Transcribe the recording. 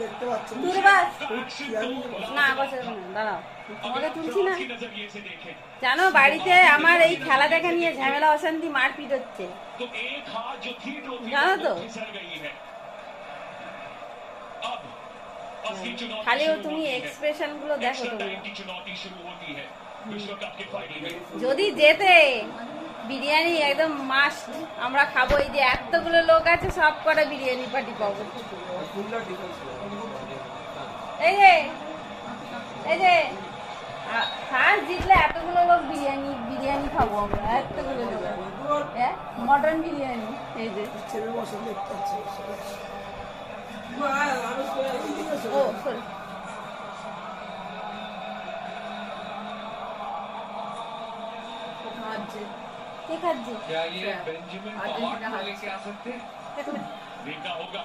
দেখতে পাচ্ছেন না বসে দাঁড়াও, তোমাকে তুলছি না। জানো বাড়িতে আমার এই খেলা দেখা নিয়ে ঝামেলা অশান্তি মারপিট হচ্ছে, জানো তো। খালি তুমি এক্সপ্রেশন গুলো দেখো তোমরা। যদি যেতে বিরিয়ানি একদম মাস্ট আমরা খাবো। এই যে এতগুলো লোক আছে সব কটা বিরিয়ানি পার্টি পাবো। এই যে ফার্স্ট জিতলে এতগুলো লোক বিরিয়ানি বিরিয়ানি খাবো আমরা, এতগুলো লোক। মটন বিরিয়ানি। এই যে ও সরি, কে খাচ্ছে? क्या ये बेंजामिन पवार को लेके आ सकते हैं? देखा होगा।